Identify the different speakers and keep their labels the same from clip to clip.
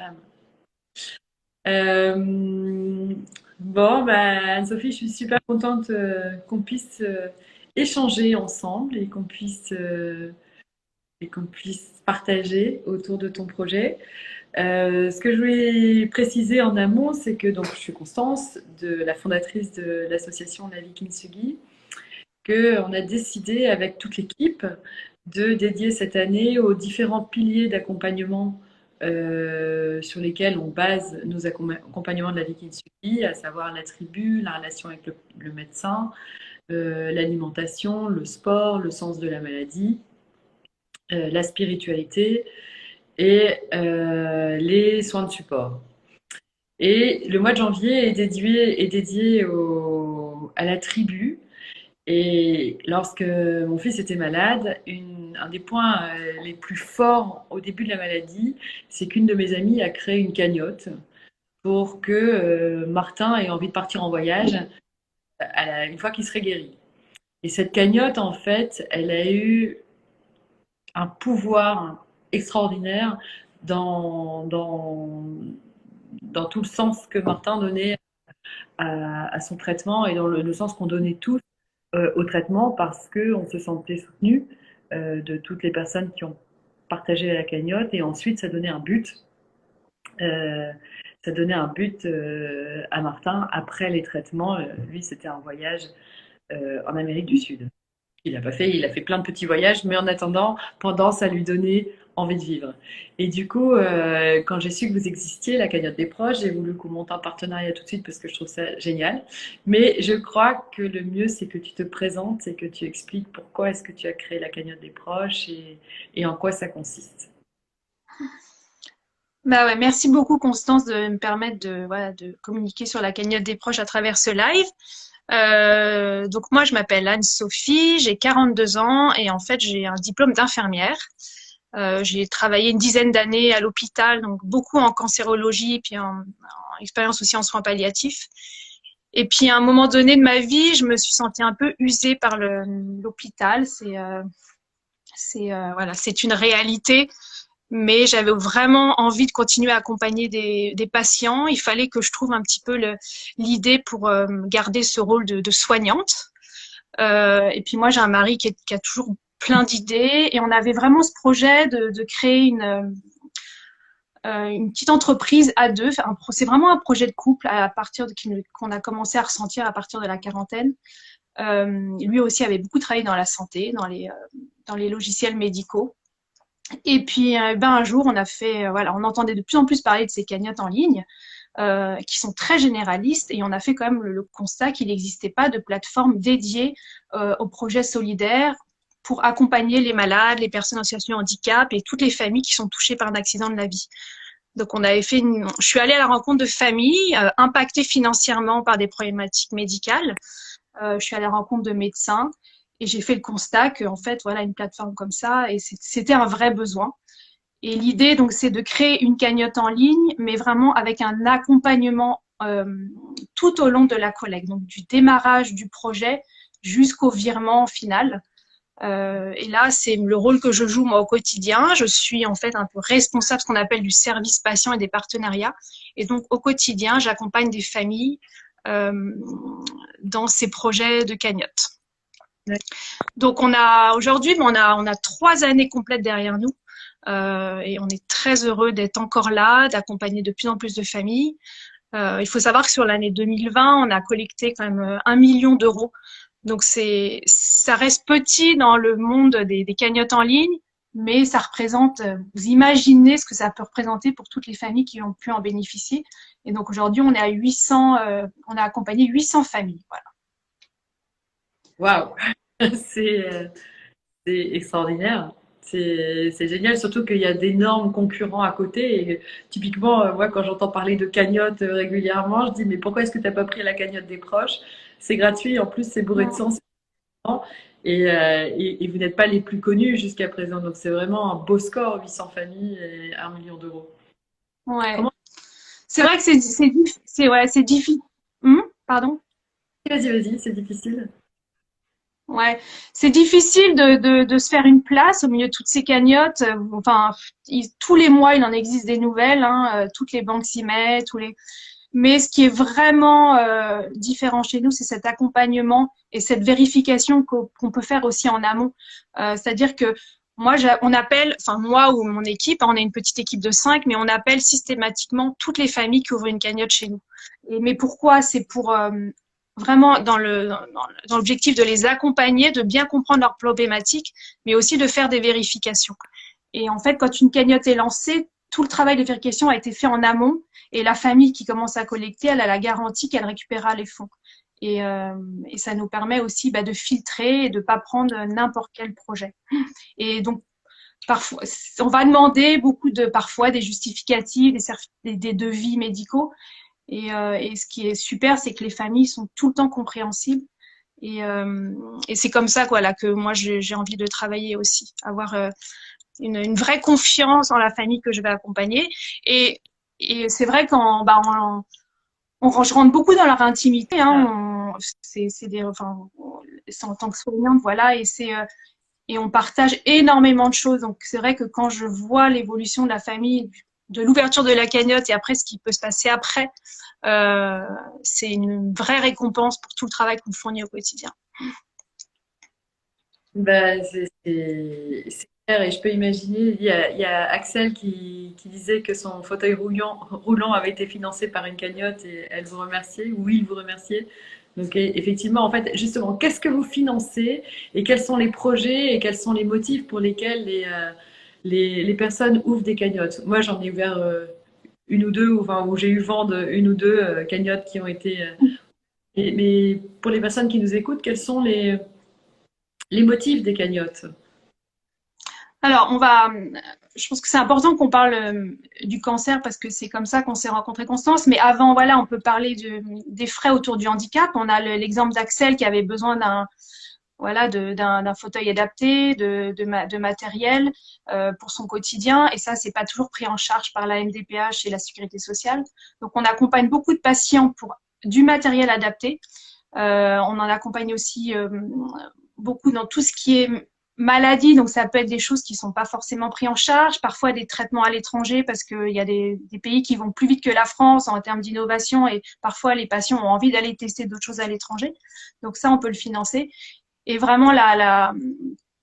Speaker 1: bam. Euh, bon, bah, Anne-Sophie, je suis super contente qu'on puisse échanger ensemble et qu'on puisse partager autour de ton projet. Ce que je voulais préciser en amont, c'est que donc, je suis Constance, la fondatrice de l'association La Vie Kintsugi, qu'on a décidé avec toute l'équipe de dédier cette année aux différents piliers d'accompagnement sur lesquels on base nos accompagnements de la vie Kintsugi, à savoir la tribu, la relation avec le médecin, l'alimentation, le sport, le sens de la maladie, la spiritualité et les soins de support. Et le mois de janvier est dédié à la tribu. Et lorsque mon fils était malade, un des points les plus forts au début de la maladie, c'est qu'une de mes amies a créé une cagnotte pour que Martin ait envie de partir en voyage une fois qu'il serait guéri. Et cette cagnotte, en fait, elle a eu un pouvoir extraordinaire dans, dans, dans tout le sens que Martin donnait à son traitement et dans le sens qu'on donnait tous au traitement parce qu'on se sentait soutenu de toutes les personnes qui ont partagé la cagnotte et ensuite ça donnait un but. Euh, Ça donnait un but à Martin après les traitements. Lui, c'était un voyage en Amérique du Sud. Il n'a pas fait, il a fait plein de petits voyages, mais en attendant, pendant, ça lui donnait envie de vivre. Et du coup, quand j'ai su que vous existiez, la cagnotte des proches, j'ai voulu qu'on monte un partenariat tout de suite parce que je trouve ça génial. Mais je crois que le mieux, c'est que tu te présentes et que tu expliques pourquoi est-ce que tu as créé la cagnotte des proches et en quoi ça consiste.
Speaker 2: Bah ouais, merci beaucoup Constance de me permettre voilà, de communiquer sur la cagnotte des proches à travers ce live. Donc moi je m'appelle Anne-Sophie, j'ai 42 ans et en fait j'ai un diplôme d'infirmière. J'ai travaillé une dizaine d'années à l'hôpital, donc beaucoup en cancérologie, puis en expérience aussi en soins palliatifs. Et puis à un moment donné de ma vie, je me suis sentie un peu usée par l'hôpital. Voilà, c'est une réalité, mais j'avais vraiment envie de continuer à accompagner des patients. Il fallait que je trouve un petit peu l'idée pour garder ce rôle de soignante. Et puis moi, j'ai un mari qui a toujours plein d'idées et on avait vraiment ce projet de créer une petite entreprise à deux. Enfin, c'est vraiment un projet de couple à partir qu'on a commencé à ressentir à partir de la quarantaine. Lui aussi avait beaucoup travaillé dans la santé, dans les logiciels médicaux. Et puis, un jour, voilà, on entendait de plus en plus parler de ces cagnottes en ligne, qui sont très généralistes, et on a fait quand même le constat qu'il n'existait pas de plateforme dédiée aux projets solidaires pour accompagner les malades, les personnes en situation de handicap et toutes les familles qui sont touchées par un accident de la vie. Donc, je suis allée à la rencontre de familles impactées financièrement par des problématiques médicales. Je suis allée à la rencontre de médecins et j'ai fait le constat que, en fait, voilà, une plateforme comme ça, et c'était un vrai besoin. Et l'idée, donc, c'est de créer une cagnotte en ligne, mais vraiment avec un accompagnement tout au long de la collecte, donc du démarrage du projet jusqu'au virement final. Et là, c'est le rôle que je joue moi au quotidien. Je suis en fait un peu responsable, ce qu'on appelle du service patient et des partenariats. Et donc, au quotidien, j'accompagne des familles euh, dans ces projets de cagnotte. Donc, aujourd'hui, on a 3 années complètes derrière nous. Et on est très heureux d'être encore là, d'accompagner de plus en plus de familles. Il faut savoir que sur l'année 2020, on a collecté quand même 1 million d'euros. Donc ça reste petit dans le monde des cagnottes en ligne, mais ça représente, vous imaginez ce que ça peut représenter pour toutes les familles qui ont pu en bénéficier. Et donc aujourd'hui, on est à 800, on a accompagné 800 familles. Voilà.
Speaker 1: Waouh! C'est c'est extraordinaire. C'est génial, surtout qu'il y a d'énormes concurrents à côté. Et typiquement, moi, quand j'entends parler de cagnotte régulièrement, je dis, mais pourquoi est-ce que tu n'as pas pris la cagnotte des proches? C'est gratuit, en plus, c'est bourré de sens. Et vous n'êtes pas les plus connus jusqu'à présent. Donc, c'est vraiment un beau score, 800 familles et 1 million d'euros.
Speaker 2: Ouais.
Speaker 1: Comment?
Speaker 2: C'est vrai que ouais, c'est difficile. Pardon?
Speaker 1: Vas-y, vas-y, c'est difficile.
Speaker 2: Ouais, c'est difficile de se faire une place au milieu de toutes ces cagnottes. Enfin, tous les mois, il en existe des nouvelles, hein, toutes les banques s'y mettent, Mais ce qui est vraiment différent chez nous, c'est cet accompagnement et cette vérification qu'on peut faire aussi en amont. C'est-à-dire que on appelle, enfin moi ou mon équipe, hein, on est une petite équipe de 5, mais on appelle systématiquement toutes les familles qui ouvrent une cagnotte chez nous. Mais pourquoi? C'est pour vraiment dans l'objectif de les accompagner, de bien comprendre leurs problématiques, mais aussi de faire des vérifications. Et en fait, quand une cagnotte est lancée, tout le travail de vérification a été fait en amont et la famille qui commence à collecter, elle a la garantie qu'elle récupérera les fonds. Et ça nous permet aussi de filtrer et de ne pas prendre n'importe quel projet. Et donc, parfois, on va demander parfois des justificatifs, des devis médicaux. Et ce qui est super, c'est que les familles sont tout le temps compréhensibles. Et c'est comme ça voilà, que moi, j'ai envie de travailler aussi, avoir une vraie confiance en la famille que je vais accompagner. Et c'est vrai je rentre beaucoup dans leur intimité.
Speaker 1: Ah,
Speaker 2: Hein, c'est en tant que soignante, voilà, et on partage énormément de choses. Donc c'est vrai que quand je vois l'évolution de la famille, de l'ouverture de la cagnotte et après ce qui peut se passer après, euh, c'est une vraie récompense pour tout le travail qu'on fournit au quotidien.
Speaker 1: bah, c'est clair et je peux imaginer, il y a Axel qui disait que son fauteuil roulant avait été financé par une cagnotte et elle vous remerciait, ou il vous remerciait. Donc effectivement, en fait, justement, qu'est-ce que vous financez et quels sont les projets et quels sont les motifs pour lesquels les personnes ouvrent des cagnottes? Moi, j'en ai ouvert une ou deux, enfin, où j'ai eu vent de une ou deux cagnottes qui ont été... mais pour les personnes qui nous écoutent, quels sont les motifs des cagnottes?
Speaker 2: Alors, je pense que c'est important qu'on parle du cancer parce que c'est comme ça qu'on s'est rencontré Constance. Mais avant, voilà, on peut parler des frais autour du handicap. On a l'exemple d'Axel qui avait besoin d'un fauteuil adapté, de matériel pour son quotidien. Et ça, c'est pas toujours pris en charge par la MDPH et la Sécurité sociale. Donc, on accompagne beaucoup de patients pour du matériel adapté. On en accompagne aussi beaucoup dans tout ce qui est maladie, donc ça peut être des choses qui sont pas forcément prises en charge, parfois des traitements à l'étranger parce qu'il y a des pays qui vont plus vite que la France en termes d'innovation et parfois les patients ont envie d'aller tester d'autres choses à l'étranger. Donc ça, on peut le financer. Et vraiment,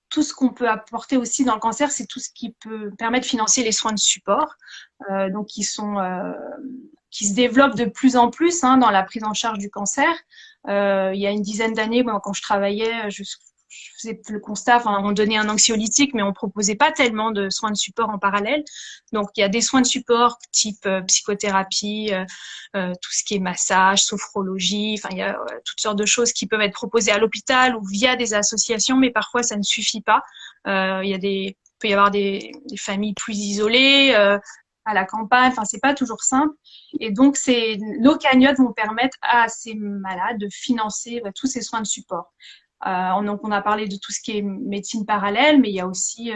Speaker 2: tout ce qu'on peut apporter aussi dans le cancer, c'est tout ce qui peut permettre de financer les soins de support, donc qui se développent de plus en plus dans la prise en charge du cancer. Il y a une dizaine d'années, quand je travaillais, je faisais le constat, enfin, on donnait un anxiolytique, mais on proposait pas tellement de soins de support en parallèle. Donc, il y a des soins de support type psychothérapie, tout ce qui est massage, sophrologie. Enfin, il y a toutes sortes de choses qui peuvent être proposées à l'hôpital ou via des associations, mais parfois ça ne suffit pas. Il peut y avoir des familles plus isolées. À la campagne, enfin c'est pas toujours simple, et donc nos cagnottes vont permettre à ces malades de financer tous ces soins de support. Donc, on a parlé de tout ce qui est médecine parallèle, mais il y a aussi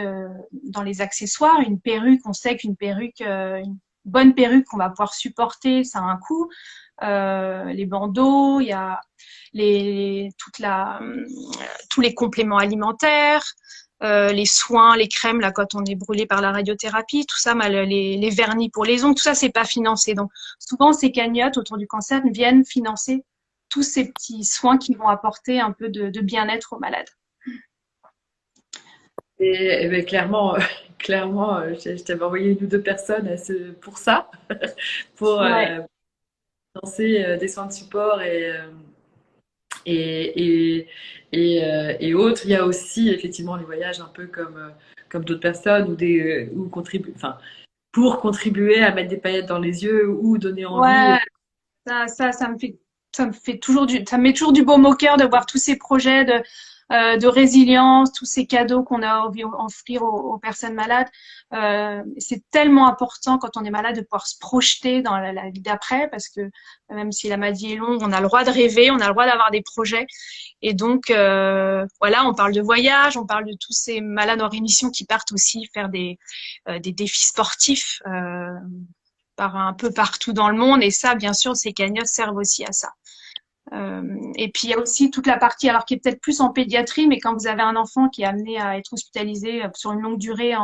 Speaker 2: dans les accessoires une perruque. On sait qu'une perruque, une bonne perruque qu'on va pouvoir supporter, ça a un coût. Les bandeaux, il y a tous les compléments alimentaires, les soins, les crèmes, là, quand on est brûlé par la radiothérapie, tout ça, les vernis pour les ongles, tout ça, c'est pas financé. Donc, souvent, ces cagnottes autour du cancer viennent financer tous ces petits soins qui vont apporter un peu de bien-être aux malades.
Speaker 1: Et ben, clairement, clairement, je t'avais envoyé une ou deux personnes pour ça, pour
Speaker 2: Ouais.
Speaker 1: lancer des soins de support et, et autres. Il y a aussi effectivement les voyages un peu comme d'autres personnes enfin, pour contribuer à mettre des paillettes dans les yeux ou donner envie.
Speaker 2: Ouais, ça me met toujours du baume au cœur de voir tous ces projets de résilience, tous ces cadeaux qu'on a envie d'offrir aux personnes malades. C'est tellement important quand on est malade de pouvoir se projeter dans la vie d'après, parce que même si la maladie est longue, on a le droit de rêver, on a le droit d'avoir des projets. Et donc, voilà, on parle de voyage, on parle de tous ces malades en rémission qui partent aussi faire des défis sportifs. Par un peu partout dans le monde. Et ça, bien sûr, ces cagnottes servent aussi à ça. Et puis il y a aussi toute la partie, alors qui est peut-être plus en pédiatrie, mais quand vous avez un enfant qui est amené à être hospitalisé sur une longue durée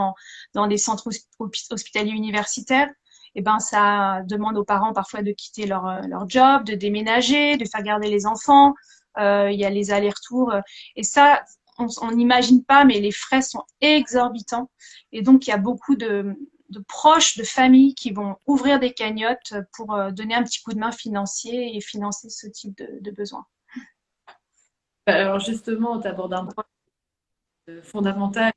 Speaker 2: dans des centres hospitaliers universitaires, et ben ça demande aux parents parfois de quitter leur job, de déménager, de faire garder les enfants. Il y a les allers-retours. Et ça, on n'imagine pas, mais les frais sont exorbitants. Et donc, il y a beaucoup de proches, de familles qui vont ouvrir des cagnottes pour donner un petit coup de main financier et financer ce type de besoins.
Speaker 1: Alors justement, tu abordes un point fondamental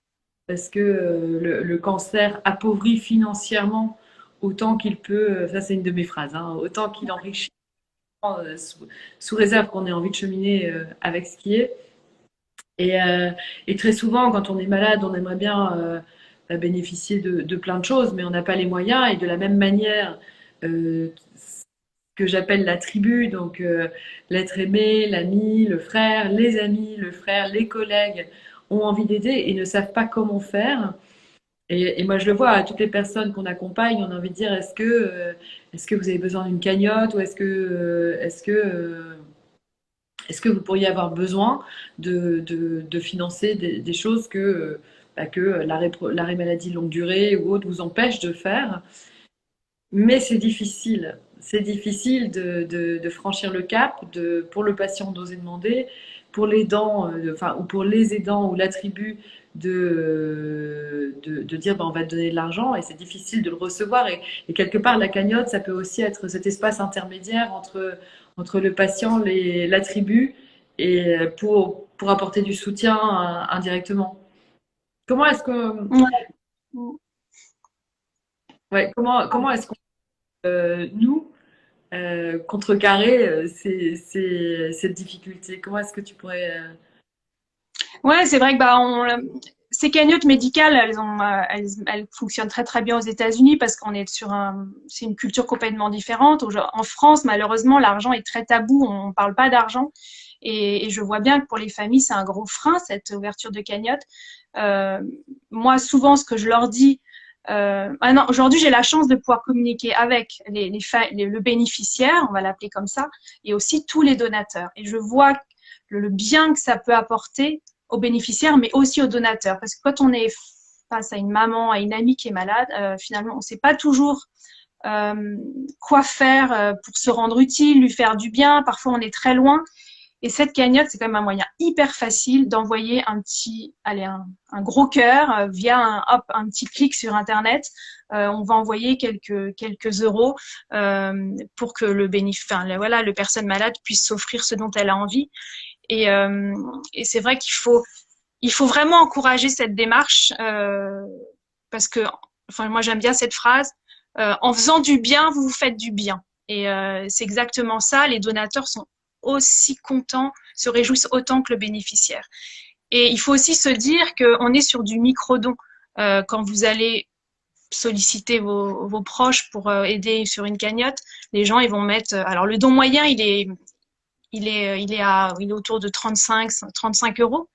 Speaker 1: parce que le cancer appauvrit financièrement autant qu'il peut, ça c'est une de mes phrases, hein, autant qu'il enrichit sous réserve qu'on ait envie de cheminer avec ce qui est. Et, euh, et très souvent, quand on est malade, on aimerait bien bénéficier de plein de choses, mais on n'a pas les moyens. Et de la même manière, ce que j'appelle la tribu, donc l'être aimé, l'ami, le frère, les amis, le frère, les collègues ont envie d'aider et ne savent pas comment faire. Et moi, je le vois à toutes les personnes qu'on accompagne, on a envie de dire est-ce que vous avez besoin d'une cagnotte ou est-ce que vous pourriez avoir besoin de financer des choses que l'arrêt maladie longue durée ou autre vous empêche de faire? Mais c'est difficile. C'est difficile de franchir le cap, pour le patient d'oser demander, pour l'aidant, enfin, ou pour les aidants ou la tribu de dire ben, on va te donner de l'argent et c'est difficile de le recevoir. Et quelque part, la cagnotte, ça peut aussi être cet espace intermédiaire entre le patient, la tribu, et pour apporter du soutien indirectement. Comment est-ce que,
Speaker 2: Ouais.
Speaker 1: ouais, comment est-ce qu'on, nous, contrecarrer cette difficulté? Comment est-ce que tu pourrais...
Speaker 2: Ouais, c'est vrai que bah, ces cagnottes médicales, elles fonctionnent très très bien aux États-Unis parce qu'on est c'est une culture complètement différente. En France, malheureusement, l'argent est très tabou, on ne parle pas d'argent. Et je vois bien que pour les familles, c'est un gros frein, cette ouverture de cagnotte. Euh, Moi, souvent, ce que je leur dis, non, aujourd'hui, j'ai la chance de pouvoir communiquer avec le bénéficiaire, on va l'appeler comme ça, et aussi tous les donateurs. Et je vois le bien que ça peut apporter aux bénéficiaires, mais aussi aux donateurs. Parce que quand on est face à une maman, à une amie qui est malade, finalement, on ne sait pas toujours quoi faire pour se rendre utile, lui faire du bien. Parfois, on est très loin. Et cette cagnotte, c'est quand même un moyen hyper facile d'envoyer un gros cœur via un petit clic sur Internet. On va envoyer quelques euros pour que le personne malade puisse s'offrir ce dont elle a envie. Et c'est vrai il faut vraiment encourager cette démarche parce que, enfin, moi j'aime bien cette phrase. En faisant du bien, vous vous faites du bien. Et c'est exactement ça. Les donateurs sont aussi contents, se réjouissent autant que le bénéficiaire. Et il faut aussi se dire qu'on est sur du micro-don. Quand vous allez solliciter vos proches pour aider sur une cagnotte, les gens ils vont mettre. Alors le don moyen il est autour de 35 euros.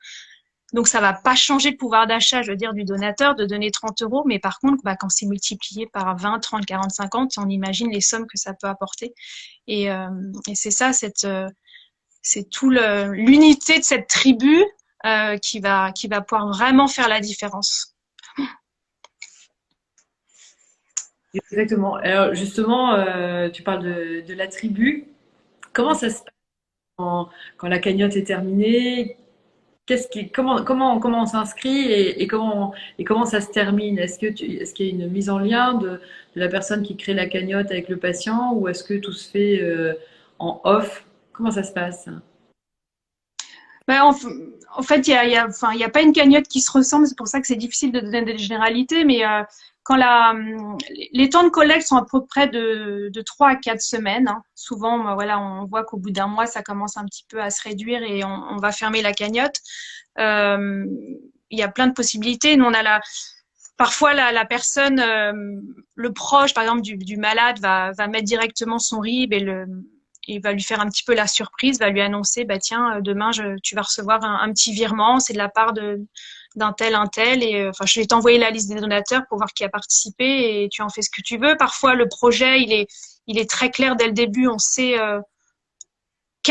Speaker 2: Donc, ça va pas changer le pouvoir d'achat, je veux dire, du donateur de donner 30 euros. Mais par contre, bah, quand c'est multiplié par 20, 30, 40, 50, on imagine les sommes que ça peut apporter. Et c'est ça, c'est tout l'unité de cette tribu qui va pouvoir vraiment faire la différence.
Speaker 1: Exactement. Alors justement, tu parles de la tribu. Comment ça se passe quand la cagnotte est terminée? Comment on s'inscrit et comment ça se termine? Est-ce qu'il y a une mise en lien de la personne qui crée la cagnotte avec le patient ou est-ce que tout se fait en off? Comment ça se passe?
Speaker 2: Ben, en fait, enfin, il y a pas une cagnotte qui se ressemble. C'est pour ça que c'est difficile de donner des généralités. Mais quand les temps de collecte sont à peu près de 3 à 4 semaines. Hein. Souvent, ben, voilà, on voit qu'au bout d'un mois, ça commence un petit peu à se réduire et on va fermer la cagnotte. Euh, il y a plein de possibilités. Nous, parfois la personne, le proche, par exemple, du malade, va mettre directement son RIB et va lui faire un petit peu la surprise, va lui annoncer, bah tiens, demain tu vas recevoir un petit virement, c'est de la part d'un tel, un tel, et enfin je vais t'envoyer la liste des donateurs pour voir qui a participé et tu en fais ce que tu veux. Parfois le projet il est très clair dès le début, on sait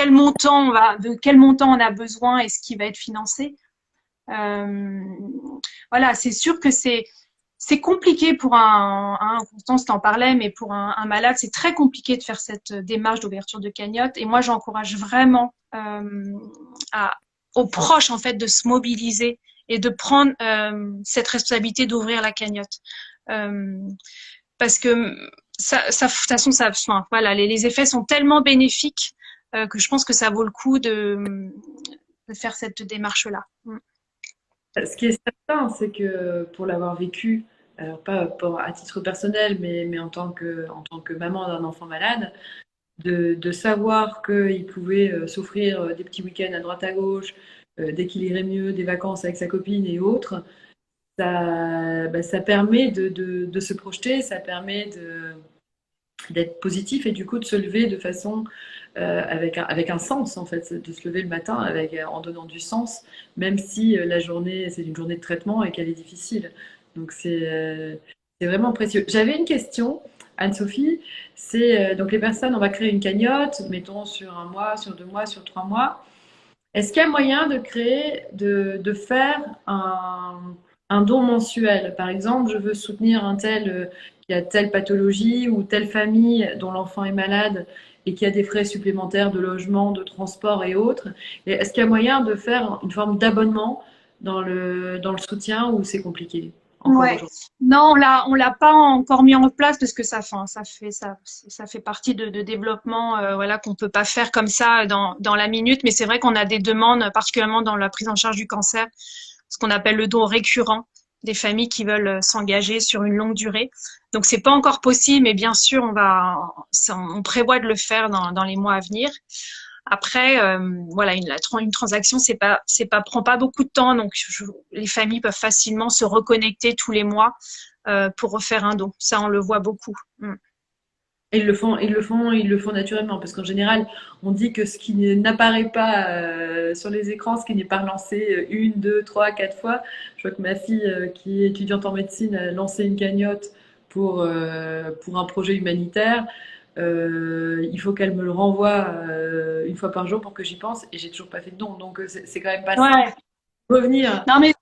Speaker 2: de quel montant on a besoin et ce qui va être financé. Voilà, c'est sûr que c'est compliqué pour Constance t'en parlait, mais pour un malade, c'est très compliqué de faire cette démarche d'ouverture de cagnotte. Et moi, j'encourage vraiment aux proches, en fait, de se mobiliser et de prendre cette responsabilité d'ouvrir la cagnotte. Parce que de toute façon, enfin, voilà, les effets sont tellement bénéfiques que je pense que ça vaut le coup de faire cette démarche-là.
Speaker 1: Ce qui est certain, c'est que pour l'avoir vécu, alors pas à titre personnel, mais en tant que maman d'un enfant malade, de savoir qu'il pouvait s'offrir des petits week-ends à droite à gauche, dès qu'il irait mieux, des vacances avec sa copine et autres, ça permet de se projeter, ça permet d'être positif et du coup de se lever de façon avec un sens en fait, de se lever le matin en donnant du sens, même si la journée c'est une journée de traitement et qu'elle est difficile. Donc c'est vraiment précieux. J'avais une question, Anne-Sophie, c'est donc les personnes, on va créer une cagnotte, mettons sur un mois, sur 2 mois, sur 3 mois. Est-ce qu'il y a moyen de créer, de faire un don mensuel? Par exemple, je veux soutenir un tel qui a telle pathologie ou telle famille dont l'enfant est malade et qui a des frais supplémentaires de logement, de transport et autres. Et est-ce qu'il y a moyen de faire une forme d'abonnement dans le soutien ou c'est compliqué encore
Speaker 2: Ouais.
Speaker 1: aujourd'hui?
Speaker 2: Non, on l'a pas encore mis en place parce que ça fait partie de développement, voilà, qu'on peut pas faire comme ça dans la minute. Mais c'est vrai qu'on a des demandes, particulièrement dans la prise en charge du cancer, ce qu'on appelle le don récurrent, des familles qui veulent s'engager sur une longue durée. Donc c'est pas encore possible, mais bien sûr, on prévoit de le faire dans les mois à venir. Après, voilà, une transaction, prend pas beaucoup de temps, donc les familles peuvent facilement se reconnecter tous les mois pour refaire un don. Ça, on le voit beaucoup.
Speaker 1: Ils le font naturellement, parce qu'en général, on dit que ce qui n'apparaît pas sur les écrans, ce qui n'est pas relancé une, deux, trois, quatre fois. Je vois que ma fille, qui est étudiante en médecine, a lancé une cagnotte pour un projet humanitaire. Il faut qu'elle me le renvoie une fois par jour pour que j'y pense, et j'ai toujours pas fait de don. Donc c'est quand même pas simple.
Speaker 2: Ouais.
Speaker 1: Revenir.
Speaker 2: Non, mais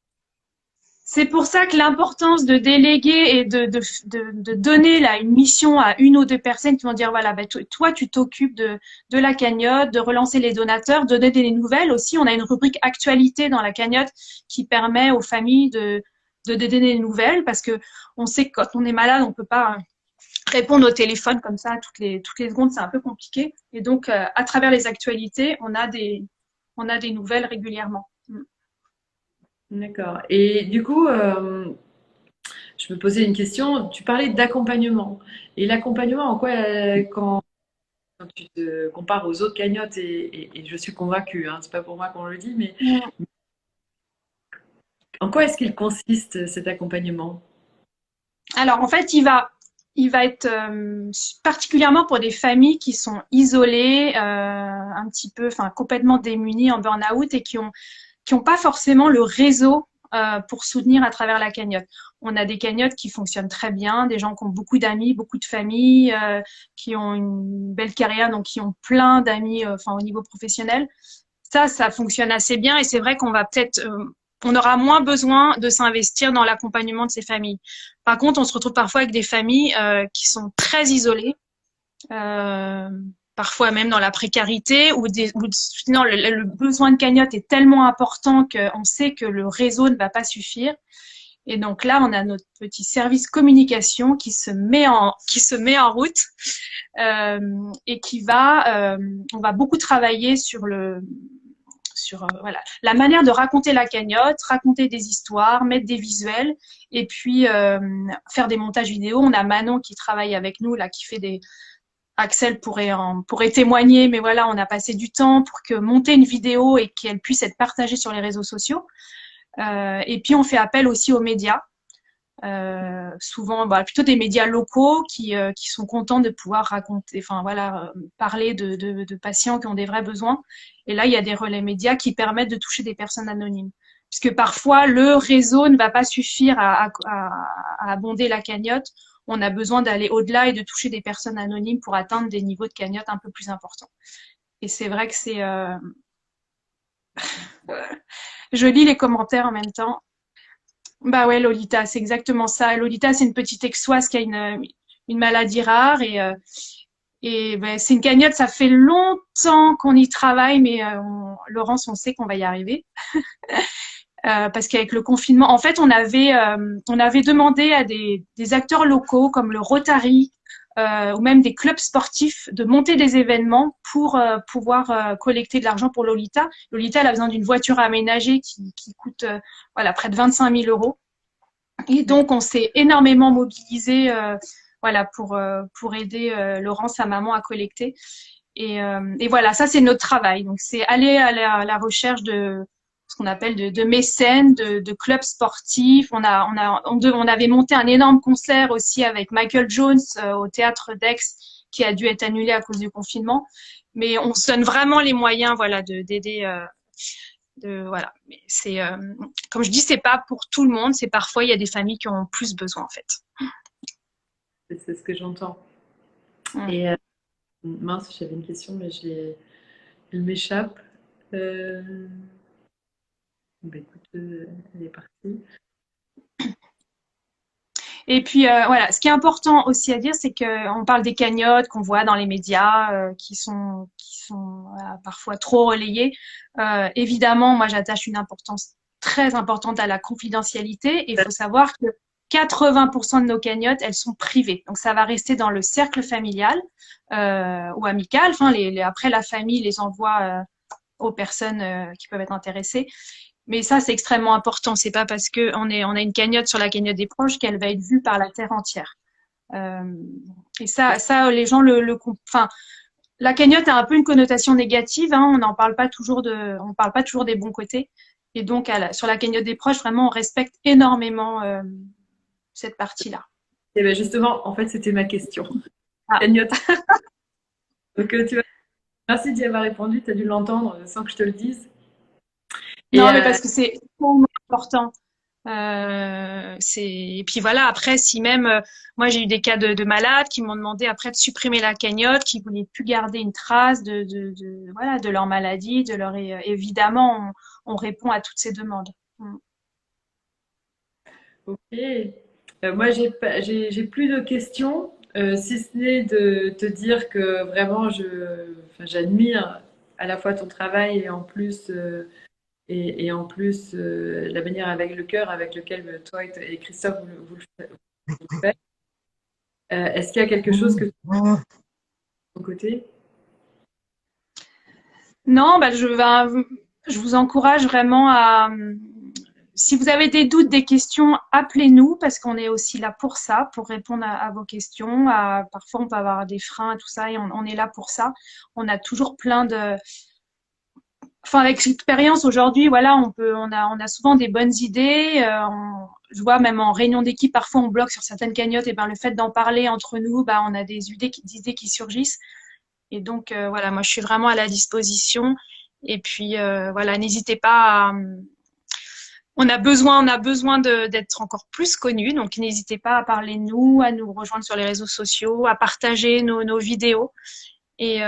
Speaker 2: c'est pour ça que l'importance de déléguer et de donner là une mission à une ou deux personnes qui vont dire voilà, ben, toi tu t'occupes de la cagnotte, de relancer les donateurs, de donner des nouvelles aussi. On a une rubrique actualité dans la cagnotte qui permet aux familles de donner des nouvelles parce que on sait que quand on est malade, on peut pas répondre au téléphone comme ça toutes les secondes, c'est un peu compliqué. Et donc à travers les actualités, on a des nouvelles régulièrement.
Speaker 1: D'accord. Et du coup, je me posais une question. Tu parlais d'accompagnement. Et l'accompagnement, en quoi, quand tu te compares aux autres cagnottes, et je suis convaincue, hein, c'est pas pour moi qu'on le dit, mais
Speaker 2: Mm.
Speaker 1: en quoi est-ce qu'il consiste cet accompagnement?
Speaker 2: Alors, en fait, il va être particulièrement pour des familles qui sont isolées, un petit peu, enfin, complètement démunies en burn-out et qui ont pas forcément le réseau pour soutenir à travers la cagnotte. On a des cagnottes qui fonctionnent très bien, des gens qui ont beaucoup d'amis, beaucoup de familles, qui ont une belle carrière, donc qui ont plein d'amis, enfin, au niveau professionnel. Ça fonctionne assez bien et c'est vrai qu'on va peut-être, on aura moins besoin de s'investir dans l'accompagnement de ces familles. Par contre, on se retrouve parfois avec des familles qui sont très isolées, euh, parfois même dans la précarité, ou sinon le besoin de cagnotte est tellement important qu'on sait que le réseau ne va pas suffire. Et donc là, on a notre petit service communication qui se met en route et on va beaucoup travailler sur voilà, la manière de raconter la cagnotte, raconter des histoires, mettre des visuels et puis faire des montages vidéo. On a Manon qui travaille avec nous là, qui fait des Axel pourrait témoigner, mais voilà, on a passé du temps pour que monter une vidéo et qu'elle puisse être partagée sur les réseaux sociaux. Et puis on fait appel aussi aux médias. Souvent plutôt des médias locaux qui sont contents de pouvoir raconter, enfin voilà, parler de patients qui ont des vrais besoins. Et là, il y a des relais médias qui permettent de toucher des personnes anonymes. Puisque parfois, le réseau ne va pas suffire à abonder la cagnotte. On a besoin d'aller au-delà et de toucher des personnes anonymes pour atteindre des niveaux de cagnotte un peu plus importants. Et c'est vrai que c'est je lis les commentaires en même temps. Bah ouais, Lolita, c'est exactement ça. Lolita, c'est une petite aixoise qui a une maladie rare et ben, c'est une cagnotte. Ça fait longtemps qu'on y travaille, mais Laurence, on sait qu'on va y arriver. Parce qu'avec le confinement, en fait, on avait demandé à des acteurs locaux comme le Rotary ou même des clubs sportifs de monter des événements pour pouvoir collecter de l'argent pour Lolita. Lolita, elle a besoin d'une voiture aménagée qui coûte voilà, près de 25 000 euros. Et donc, on s'est énormément mobilisé voilà, pour aider Laurence, sa maman, à collecter. Et voilà, ça, c'est notre travail. Donc, c'est aller à la recherche de ce qu'on appelle de mécènes, de clubs sportifs. On avait monté un énorme concert aussi avec Michael Jones au théâtre d'Aix qui a dû être annulé à cause du confinement. Mais on se donne vraiment les moyens, voilà, d'aider. Voilà. Mais c'est, comme je dis, c'est pas pour tout le monde. C'est parfois il y a des familles qui ont plus besoin en fait.
Speaker 1: C'est ce que j'entends.
Speaker 2: Mm.
Speaker 1: Et mince, j'avais une question, mais elle m'échappe. Bah, écoute, elle est partie.
Speaker 2: Et puis voilà, ce qui est important aussi à dire, c'est qu'on parle des cagnottes qu'on voit dans les médias, qui sont voilà, parfois trop relayées. Évidemment, moi, j'attache une importance très importante à la confidentialité. Et il faut savoir que 80% de nos cagnottes, elles sont privées. Donc, ça va rester dans le cercle familial ou amical. Enfin, après, la famille les envoie aux personnes qui peuvent être intéressées. Mais ça, c'est extrêmement important. C'est pas parce que on a une cagnotte sur la cagnotte des proches qu'elle va être vue par la terre entière. Euh, et ça, les gens enfin, la cagnotte a un peu une connotation négative. Hein, on n'en parle pas toujours on parle pas toujours des bons côtés. Et donc, sur la cagnotte des proches, vraiment, on respecte énormément cette partie-là.
Speaker 1: Et ben justement, en fait, c'était ma question.
Speaker 2: Ah.
Speaker 1: Cagnotte. Donc, tu vois, merci d'y avoir répondu. Tu as dû l'entendre sans que je te le dise. Et
Speaker 2: Non, mais parce que c'est tellement important. Et puis voilà, après, si même, moi j'ai eu des cas de malades qui m'ont demandé après de supprimer la cagnotte, qui voulaient plus garder une trace voilà, de leur maladie, évidemment, on répond à toutes ces demandes. Mm.
Speaker 1: ok. Moi, j'ai plus de questions, si ce n'est de te dire que vraiment, enfin, j'admire à la fois ton travail et en plus, et en plus la manière avec le cœur avec lequel toi et Christophe vous le faites. Est-ce qu'il y a quelque chose que tu as de ton côté?
Speaker 2: Non, bah, je vous encourage vraiment si vous avez des doutes, des questions, appelez-nous parce qu'on est aussi là pour ça, pour répondre à vos questions. Parfois, on peut avoir des freins et tout ça et on est là pour ça. On a toujours enfin, avec l'expérience aujourd'hui, voilà, on a souvent des bonnes idées. Je vois même en réunion d'équipe, parfois on bloque sur certaines cagnottes et ben le fait d'en parler entre nous, bah, on a des idées qui surgissent. Et donc, voilà, moi, je suis vraiment à la disposition. Et puis, voilà, n'hésitez pas on a besoin d'être encore plus connus. Donc, n'hésitez pas à parler de nous, à nous rejoindre sur les réseaux sociaux, à partager nos vidéos. Et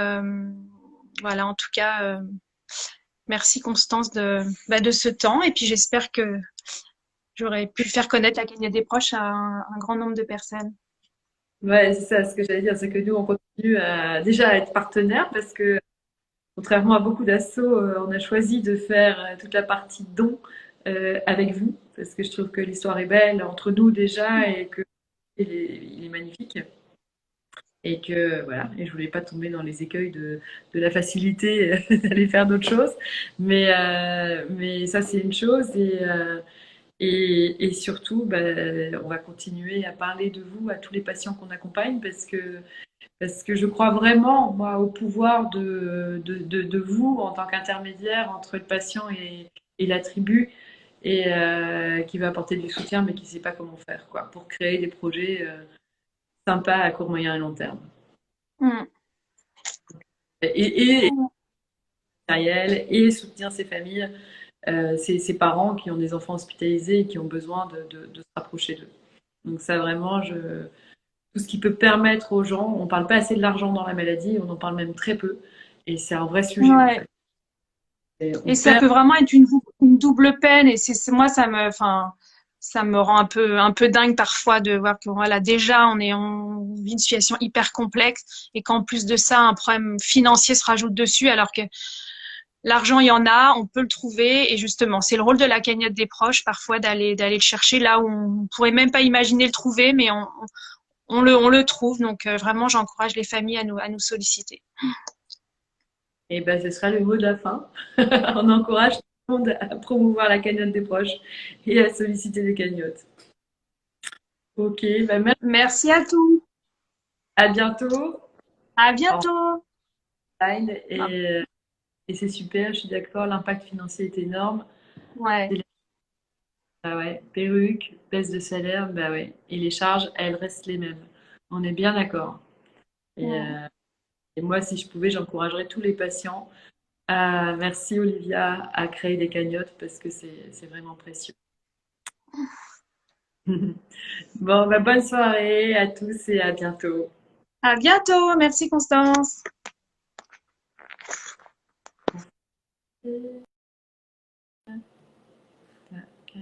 Speaker 2: voilà, en tout cas, merci Constance de ce temps. Et puis, j'espère que j'aurais pu faire connaître la cagnotte des proches à un grand nombre de personnes.
Speaker 1: Ouais, c'est ça, ce que j'allais dire, c'est que nous, on continue déjà à être partenaires parce que, contrairement à beaucoup d'assos, on a choisi de faire toute la partie don avec vous parce que je trouve que l'histoire est belle entre nous déjà et que il est magnifique. Et que voilà, et je voulais pas tomber dans les écueils de la facilité d'aller faire d'autres choses. Mais ça, c'est une chose. Et surtout, bah, on va continuer à parler de vous à tous les patients qu'on accompagne parce que je crois vraiment, moi, au pouvoir de vous en tant qu'intermédiaire entre le patient et la tribu et qui va apporter du soutien mais qui ne sait pas comment faire quoi, pour créer des projets sympas à court, moyen et long terme.
Speaker 2: Mm.
Speaker 1: Et matériel et soutenir ces familles, ces parents qui ont des enfants hospitalisés et qui ont besoin de se rapprocher d'eux. Donc ça vraiment, tout ce qui peut permettre aux gens, on ne parle pas assez de l'argent dans la maladie, on en parle même très peu. Et c'est un vrai sujet, en
Speaker 2: Ouais.
Speaker 1: fait. Et on
Speaker 2: Et ça
Speaker 1: perd.
Speaker 2: peut vraiment être une double peine. Et moi, ça me rend un peu dingue parfois de voir que voilà, déjà, on vit une situation hyper complexe et qu'en plus de ça, un problème financier se rajoute dessus, alors que l'argent, il y en a, on peut le trouver. Et justement, c'est le rôle de la cagnotte des proches parfois d'aller le chercher là où on pourrait même pas imaginer le trouver, mais on le trouve. Donc vraiment, j'encourage les familles à nous solliciter.
Speaker 1: Et ben, ce sera le mot de la fin. On encourage tout le monde à promouvoir la cagnotte des proches et à solliciter des cagnottes. Ok, ben merci.
Speaker 2: Merci à tous.
Speaker 1: À bientôt.
Speaker 2: À
Speaker 1: En
Speaker 2: bientôt.
Speaker 1: ligne. Et c'est super, je suis d'accord. L'impact financier est énorme.
Speaker 2: Ouais.
Speaker 1: Bah ouais, perruque, baisse de salaire, bah ouais. Et les charges, elles restent les mêmes. On est bien d'accord. Et,
Speaker 2: Ouais.
Speaker 1: euh, et moi, si je pouvais, j'encouragerais tous les patients. Merci Olivia à créer des cagnottes parce que c'est vraiment précieux. Bon, bah, bonne soirée à tous et à bientôt.
Speaker 2: À bientôt. Merci Constance.
Speaker 1: Tac.